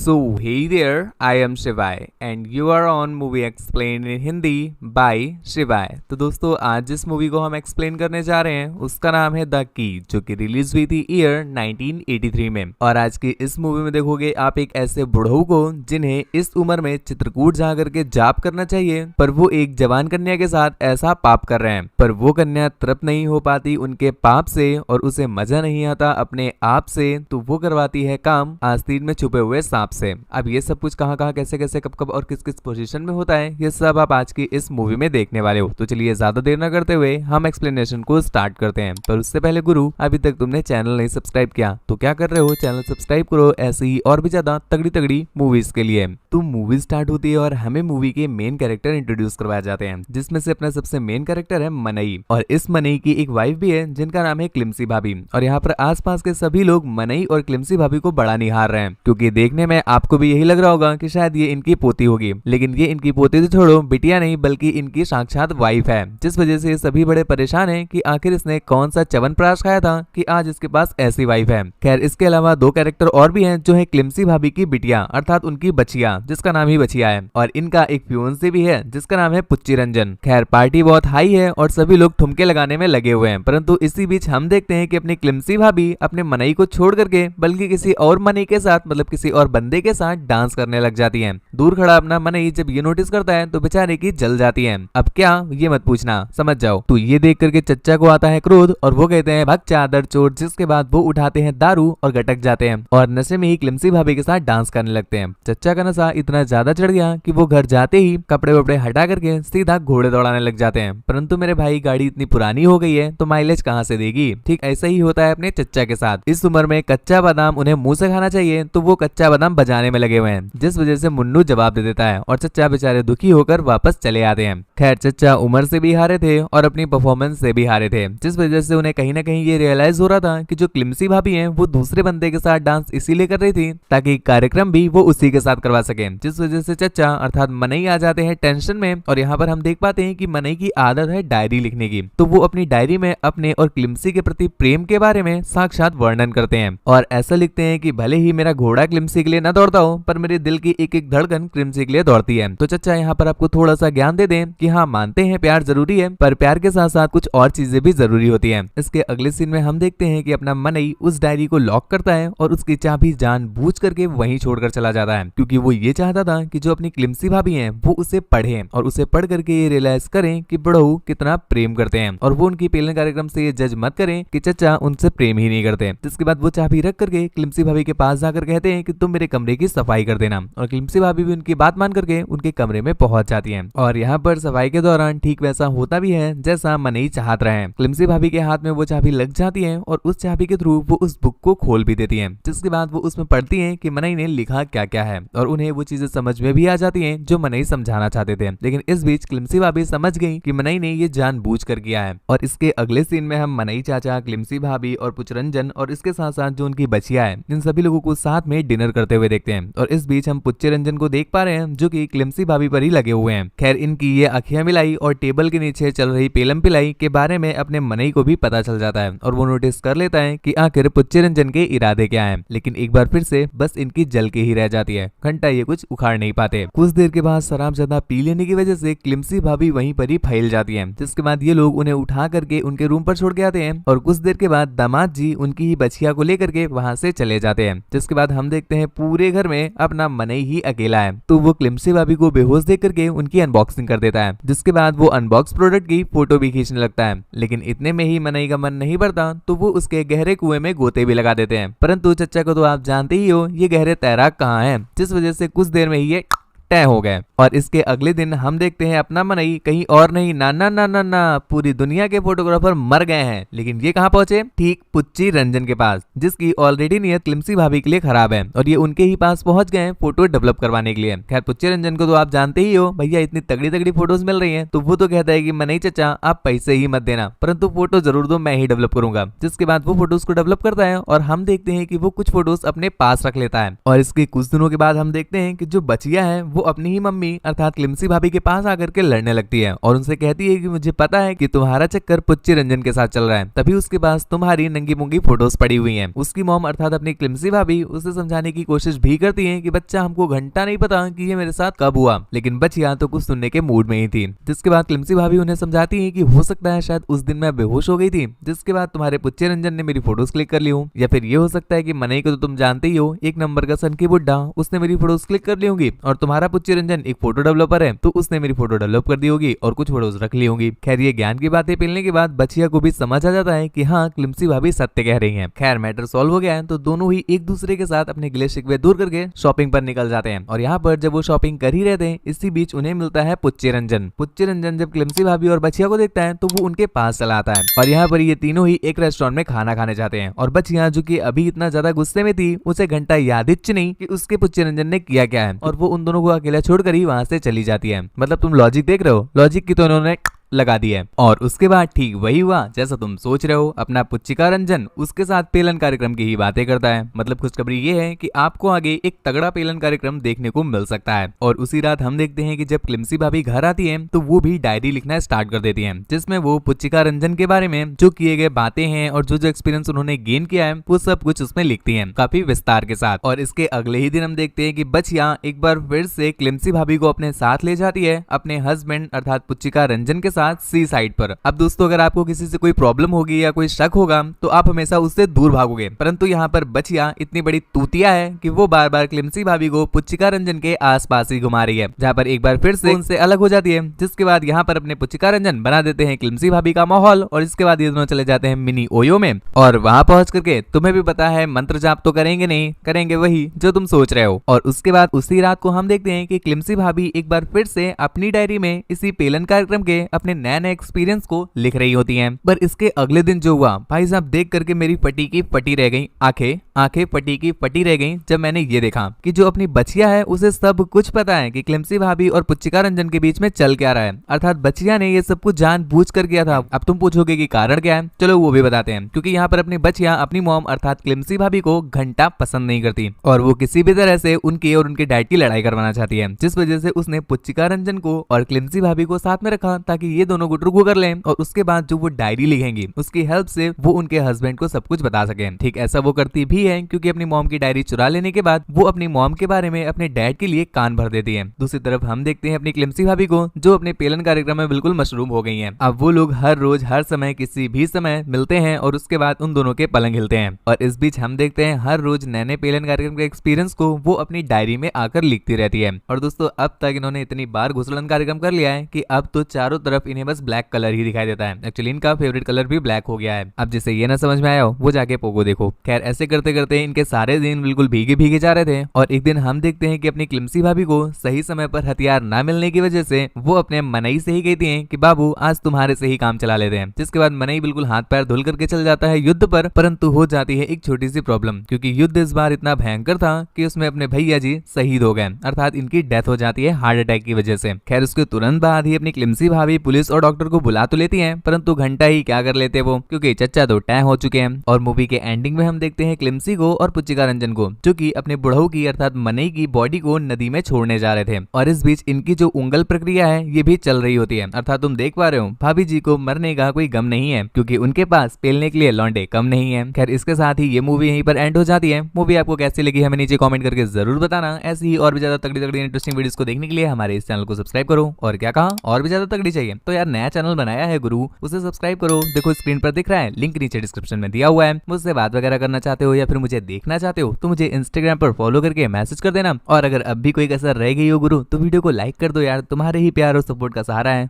So, hey there, I am Shivai and you are on Movie Explained in Hindi by शिवाय। तो दोस्तों आज जिस मूवी को हम एक्सप्लेन करने जा रहे हैं उसका नाम है द की, जो कि रिलीज हुई थी ईयर 1983 में। और आज की इस मूवी में देखोगे आप एक ऐसे बुढ़ऊ को जिन्हें इस उम्र में चित्रकूट जा करके जाप करना चाहिए, पर वो एक जवान कन्या के साथ ऐसा पाप कर रहे हैं। पर वो कन्या तृप्त नहीं हो पाती उनके पाप से और उसे मजा नहीं आता अपने आप से, तो वो करवाती है काम आस्तीन में छुपे हुए सांप से। अब ये सब कुछ कहां कहां कैसे कैसे कब कब और किस किस पोजीशन में होता है, ये सब आप आज की इस मूवी में देखने वाले हो। तो चलिए ज्यादा देर न करते हुए हम एक्सप्लेनेशन को स्टार्ट करते हैं। पर उससे पहले गुरु, अभी तक तुमने चैनल नहीं सब्सक्राइब किया तो क्या कर रहे हो, चैनल सब्सक्राइब करो ऐसे ही और भी ज्यादा तगड़ी तगड़ी मूवीज के लिए। तो मूवी स्टार्ट होती है और हमें मूवी के मेन कैरेक्टर इंट्रोड्यूस करवाए जाते हैं, जिसमें से अपना सबसे मेन कैरेक्टर है मनई। और इस मनई की एक वाइफ भी है जिनका नाम है क्लिमसी भाभी। और यहाँ पर आसपास के सभी लोग मनई और क्लिमसी भाभी को बड़ा निहार रहे हैं, क्योंकि देखने में आपको भी यही लग रहा होगा कि शायद ये इनकी पोती होगी, लेकिन ये इनकी पोती तो छोड़ो, बिटिया नहीं बल्कि इनकी साक्षात वाइफ है। जिस वजह से ये सभी बड़े परेशान हैं कि आखिर इसने कौन सा च्यवनप्राश खाया था कि आज इसके पास ऐसी वाइफ है। खैर इसके अलावा दो कैरेक्टर और भी हैं, जो है क्लिमसी भाभी की बिटिया अर्थात उनकी बचिया, जिसका नाम ही बचिया है, और इनका एक फियोंसे भी है जिसका नाम है पुच्ची रंजन। खैर पार्टी बहुत हाई है और सभी लोग ठुमके लगाने में लगे हुए हैं, परंतु इसी बीच हम देखते हैं कि अपनी क्लिमसी भाभी अपने मनई को छोड़ करके बल्कि किसी और मनई के साथ, मतलब किसी और बंदे के साथ डांस करने लग जाती है। दूर खड़ा अपना मनई जब ये नोटिस करता है तो बेचारे की जल जाती है। अब क्या, ये मत पूछना, समझ जाओ। तो ये देख करके चच्चा को आता है क्रोध और वो कहते हैं भग चादर चोर, जिसके बाद वो उठाते हैं दारू और गटक जाते हैं और नशे में ही क्लिमसी भाभी के साथ डांस करने लगते हैं। चच्चा का नशा इतना ज्यादा चढ़ गया कि वो घर जाते ही कपड़े वपड़े हटा करके सीधा घोड़े दौड़ाने लग जाते हैं। परंतु मेरे भाई गाड़ी इतनी पुरानी हो गई है तो माइलेज कहाँ से देगी। ठीक ऐसा ही होता है अपने चच्चा के साथ। इस उम्र में कच्चा बादाम उन्हें मुंह से खाना चाहिए, तो वो कच्चा बादाम बजाने में लगे हुए हैं, जिस वजह से मुन्नू जवाब दे देता है और चच्चा बेचारे दुखी होकर वापस चले आते हैं। खैर चच्चा उम्र से भी हारे थे और अपनी परफॉर्मेंस से भी हारे थे, जिस वजह से उन्हें कहीं ना कहीं ये रियलाइज हो रहा था कि जो क्लिमसी भाभी हैं वो दूसरे बंदे के साथ डांस इसीलिए कर रही थी ताकि कार्यक्रम भी वो उसी के साथ करवा सके। जिस वजह से चच्चा अर्थात मनई आ जाते हैं टेंशन में। और यहाँ पर हम देख पाते हैं कि मनई की आदत है डायरी लिखने की, तो वो अपनी डायरी में अपने और क्लिमसी के प्रति प्रेम के बारे में साक्षात वर्णन करते हैं और ऐसा लिखते हैं कि भले ही मेरा घोड़ा क्लिमसी के लिए न दौड़ता हो, पर मेरे दिल की एक एक धड़कन क्लिमसी के लिए दौड़ती है। तो चच्चा यहाँ पर आपको थोड़ा सा ज्ञान दे दें कि हाँ मानते हैं प्यार जरूरी है, पर प्यार के साथ साथ कुछ और चीजें भी जरूरी होती हैं। इसके अगले सीन में हम देखते हैं कि अपना मनई उस डायरी को लॉक करता है और उसकी चाबी जानबूझ करके वहीं छोड़कर चला जाता है, क्योंकि वो ये चाहता था कि जो अपनी क्लिमसी भाभी हैं वो उसे पढ़े और उसे पढ़ करके ये रियलाइज करें कि बड़ऊ कितना प्रेम करते हैं, और वो उनकी पेलन कार्यक्रम से ये जज मत करें कि चच्चा उनसे प्रेम ही नहीं करते। जिसके बाद वो चाबी रख करके क्लिमसी भाभी के पास जाकर कहते हैं कि तुम मेरे कमरे की सफाई कर देना, और क्लिमसी भाभी भी उनकी बात मान करके उनके कमरे में पहुंच जाती हैं। और यहाँ पर सफाई के दौरान ठीक वैसा होता भी है जैसा मनई चाहत रहे हैं। क्लिमसी भाभी के हाथ में वो चाबी लग जाती है और उस चाबी के थ्रू वो उस बुक को खोल भी देती है, जिसके बाद वो उसमें पढ़ती है कि मनई ने लिखा क्या क्या है, और उन्हें वो चीजें समझ में भी आ जाती हैं जो मनई समझाना चाहते थे। लेकिन इस बीच क्लिमसी भाभी समझ गई कि मनई ने ये जानबूझकर किया है। और इसके अगले सीन में हम मनई चाचा, क्लिमसी भाभी और पुचरंजन और इसके साथ साथ जो उनकी बचिया है, इन सभी लोगों को साथ में डिनर करते हुए देखते हैं। और इस बीच हम पुच्चे रंजन को देख पा रहे हैं जो कि क्लिमसी भाभी पर ही लगे हुए हैं। खैर इनकी ये अखियां मिलाई और टेबल के नीचे चल रही पेलम पिलाई के बारे में अपने मनई को भी पता चल जाता है और वो नोटिस कर लेता है कि आखिर पुच्चे रंजन के इरादे क्या हैं। लेकिन एक बार फिर से बस इनकी जल के ही रह जाती है, घंटा ये कुछ उखाड़ नहीं पाते। कुछ देर के बाद शराब ज्यादा पी लेने की वजह से क्लिमसी भाभी वहीं पर ही फैल जाती है, जिसके बाद ये लोग उन्हें उठा करके उनके रूम पर छोड़ के आते हैं। और कुछ देर के बाद दामाद जी उनकी ही बचिया को लेकर के वहां से चले जाते हैं। जिसके बाद हम देखते हैं पूरे घर में अपना मनई ही अकेला है, तो वो क्लिमसी भाभी को बेहोश देख करके उनकी अनबॉक्सिंग कर देता है। जिसके बाद वो अनबॉक्स प्रोडक्ट की फोटो भी खींचने लगता है। लेकिन इतने में ही मनई का मन नहीं भरता, तो वो उसके गहरे कुएं में गोते भी लगा देते हैं। परंतु चच्चा को तो आप जानते ही हो ये गहरे तैराक कहाँ है, जिस वजह से कुछ देर में ही ये तय हो गए। और इसके अगले दिन हम देखते हैं अपना मनई कहीं और नहीं, ना ना ना ना ना, पूरी दुनिया के फोटोग्राफर मर गए हैं। लेकिन ये कहाँ पहुंचे, ठीक पुच्ची रंजन के पास, जिसकी ऑलरेडी नियत क्लिमसी भाभी के लिए खराब है और ये उनके ही पास पहुंच गए फोटो डेवलप करवाने के लिए। खैर पुच्ची रंजन को तो आप जानते ही हो, भैया इतनी तगड़ी तगड़ी फोटोज मिल रही है, तो वो तो कहता है कि मनई चचा आप पैसे ही मत देना, परंतु फोटो जरूर दो, मैं ही डेवलप करूंगा। जिसके बाद वो फोटोज को डेवलप करता है और हम देखते हैं कि वो कुछ फोटोज अपने पास रख लेता है। और इसके कुछ दिनों के बाद हम देखते हैं कि जो बचिया है वो अपनी ही मम्मी अर्थात क्लिमसी भाभी के पास आकर के लड़ने लगती है और उनसे कहती है कि मुझे पता है कि तुम्हारा चक्कर पुच्ची रंजन के साथ चल रहा है, तभी उसके पास तुम्हारी नंगी मुंगी फोटोज पड़ी हुई हैं। उसकी मॉम अर्थात अपनी क्लिमसी भाभी उसे समझाने की कोशिश भी करती है कि बच्चा हमको घंटा नहीं पता कि ये मेरे साथ कब हुआ, लेकिन बच्चियां तो कुछ सुनने के मूड में ही थी। जिसके बाद क्लिमसी भाभी उन्हें समझाती है कि हो सकता है शायद उस दिन मैं बेहोश हो गई थी, जिसके बाद तुम्हारे पुच्चे रंजन ने मेरी फोटोज क्लिक कर ली हो, या फिर ये हो सकता है कि मनई को तो तुम जानते ही हो, एक नंबर का सन की बुड्ढा, उसने मेरी फोटोज क्लिक कर ली होगी और तुम्हारा पुच्चे रंजन एक फोटो डेवलपर है तो उसने मेरी फोटो डेवलप कर दी होगी और कुछ फोटोज रख ली होंगी। खैर ये ज्ञान की बातें पेलने के बाद बच्चिया को भी समझ आ जाता है कि हाँ क्लिमसी भाभी सत्य कह रही हैं। खैर मैटर सॉल्व हो गया है तो दोनों ही एक दूसरे के साथ अपने गिले शिकवे दूर करके शॉपिंग पर निकल जाते हैं। और यहाँ पर जब वो शॉपिंग कर ही रहे थे इसी बीच उन्हें मिलता है पुच्चे रंजन। पुच्चे रंजन जब क्लिमसी भाभी और बच्चिया को देखता है तो वो उनके पास चला आता है और यहाँ पर ये तीनों ही एक रेस्टोरेंट में खाना खाने जाते हैं। और बच्चिया जो कि अभी इतना ज्यादा गुस्से में थी उसे घंटा याद ही नहीं कि उसके पुच्चे रंजन ने किया क्या है और वो उन दोनों को अकेला छोड़कर ही वहां से चली जाती है। मतलब तुम लॉजिक देख रहे हो, लॉजिक की तो इन्होंने लगा दी है। और उसके बाद ठीक वही हुआ जैसा तुम सोच रहे हो, अपना पुच्चिका रंजन उसके साथ पेलन कार्यक्रम की ही बातें करता है। मतलब खुशखबरी ये है कि आपको आगे एक तगड़ा पेलन कार्यक्रम देखने को मिल सकता है। और उसी रात हम देखते हैं कि जब क्लिमसी भाभी घर आती है तो वो भी डायरी लिखना स्टार्ट कर देती है, जिसमें वो पुच्चिका रंजन के बारे में जो किए गए बातें हैं और जो जो एक्सपीरियंस उन्होंने गेन किया है वो सब कुछ उसमें लिखती है काफी विस्तार के साथ। और इसके अगले ही दिन हम देखते हैं कि बच्चिया एक बार फिर से क्लिमसी भाभी को अपने साथ ले जाती है अपने हस्बैंड अर्थात पुच्चिका रंजन के साथ सी साइड पर। अब दोस्तों अगर आपको किसी से कोई प्रॉब्लम होगी या कोई शक होगा तो आप हमेशा उससे दूर भागोगे, परंतु यहाँ पर बच्चिया इतनी बड़ी तूतिया है कि वो बार बार क्लिमसी भाभी को पुच्चिका रंजन के आसपास ही घुमा रही है, जहाँ पर एक बार फिर से उनसे अलग हो जाती है। जिसके बाद यहाँ पर अपने पुच्चिका रंजन बना देते हैं क्लिमसी भाभी का माहौल और इसके बाद ये दोनों चले जाते हैं मिनी ओयो में। और वहां पहुंच करके तुम्हें भी पता है मंत्र जाप तो करेंगे नहीं, करेंगे वही जो तुम सोच रहे हो। और उसके बाद उसी रात को हम देखते हैं कि क्लिमसी भाभी एक बार फिर से अपनी डायरी में इसी पेलन कार्यक्रम के अपने नए नए एक्सपीरियंस को लिख रही होती हैं। पर इसके अगले दिन जो हुआ भाई साहब देख करके मेरी फटी की फटी रह गई आंखें फटी की फटी रह गई जब मैंने ये देखा कि जो अपनी बच्चिया है उसे सब कुछ पता है कि क्लिमसी भाभी और पुच्चिका रंजन के बीच में चल क्या रहा है। अर्थात बच्चिया ने ये सब कुछ जानबूझ कर किया था। अब तुम पूछोगे कि कारण क्या है, चलो वो भी बताते हैं। क्योंकि यहाँ पर अपनी बच्चिया अपनी मॉम अर्थात क्लिमसी भाभी को घंटा पसंद नहीं करती और वो किसी भी तरह से उनकी और उनके डैड की लड़ाई करवाना चाहती है, जिस वजह से उसने पुच्चिका रंजन को और क्लिमसी भाभी को साथ में रखा ताकि ये दोनों गुटरू कर लें और उसके बाद जो वो डायरी लिखेंगी उसकी हेल्प से वो उनके हस्बैंड को सब कुछ बता सके। ठीक ऐसा वो करती भी है क्योंकि अपनी मॉम की डायरी चुरा लेने के बाद वो अपनी मॉम के बारे में अपने डैड के लिए कान भर देती है। दूसरी तरफ हम देखते हैं अपनी क्लिमसी भाभी को जो अपने पेलन कार्यक्रम में बिल्कुल मशरूम हो गई हैं। अब वो लोग हर रोज हर समय किसी भी समय मिलते हैं और उसके बाद उन दोनों के पलंग हिलते हैं। और इस बीच हम देखते हैं हर रोज नए नए पेलन कार्यक्रम के एक्सपीरियंस को वो अपनी डायरी में आकर लिखती रहती है। और दोस्तों अब तक इन्होंने इतनी बार घुसड़न कार्यक्रम कर लिया है कि अब तो चारों तरफ इन्हें बस ब्लैक कलर ही दिखाई देता है। एक्चुअली इनका फेवरेट कलर भी ब्लैक हो गया है। अब जिसे ये ना समझ में आया हो वो जाके पोगो देखो। खैर ऐसे करते करते इनके सारे दिन बिल्कुल भीगे भीगे जा रहे थे और एक दिन हम देखते हैं कि अपनी क्लिमसी भाभी को सही समय पर हथियार ना मिलने की वजह से वो अपने मनई से ही कहती हैं कि बाबू आज तुम्हारे से ही काम चला लेते हैं। जिसके बाद मनई बिल्कुल हाथ पैर धुल करके चल जाता है युद्ध पर, परंतु हो जाती है एक छोटी सी प्रॉब्लम क्योंकि युद्ध इस बार इतना भयंकर था कि उसमें अपने भैया जी शहीद हो गए, अर्थात इनकी डेथ हो जाती है हार्ट अटैक की वजह से। खैर उसके तुरंत बाद ही अपनी क्लिमसी भाभी पुलिस और डॉक्टर को बुला तो लेती है, परंतु घंटा ही क्या कर लेते वो क्योंकि चच्चा तो टै हो चुके हैं। और मूवी के एंडिंग में हम देखते हैं क्लिमसी को और पुच्चिका रंजन को जो कि अपने बुढ़ऊ की अर्थात मनई की बॉडी को नदी में छोड़ने जा रहे थे। और इस बीच इनकी जो उंगल प्रक्रिया है ये भी चल रही होती है। अर्थात तुम देख पा रहे हो भाभी जी को मरने का कोई गम नहीं है क्योंकि उनके पास पेलने के लिए लौंडे कम नहीं है। खैर इसके साथ ही ये मूवी यहीं पर एंड हो जाती है। मूवी आपको कैसी लगी हमें नीचे कमेंट करके जरूर बताना। ऐसी ही और भी ज्यादा तगड़ी तगड़ी इंटरेस्टिंग वीडियोस को देखने के लिए हमारे इस चैनल को सब्सक्राइब करो। और क्या कहा और भी ज्यादा तगड़ी चाहिए तो यार नया चैनल बनाया है गुरु, उसे सब्सक्राइब करो। देखो स्क्रीन पर दिख रहा है, लिंक नीचे डिस्क्रिप्शन में दिया हुआ है। मुझसे बात वगैरह करना चाहते हो या फिर मुझे देखना चाहते हो तो मुझे इंस्टाग्राम पर फॉलो करके मैसेज कर देना। और अगर अब भी कोई कसर रह गई हो गुरु तो वीडियो को लाइक कर दो यार, तुम्हारे ही प्यार और सपोर्ट का सहारा है।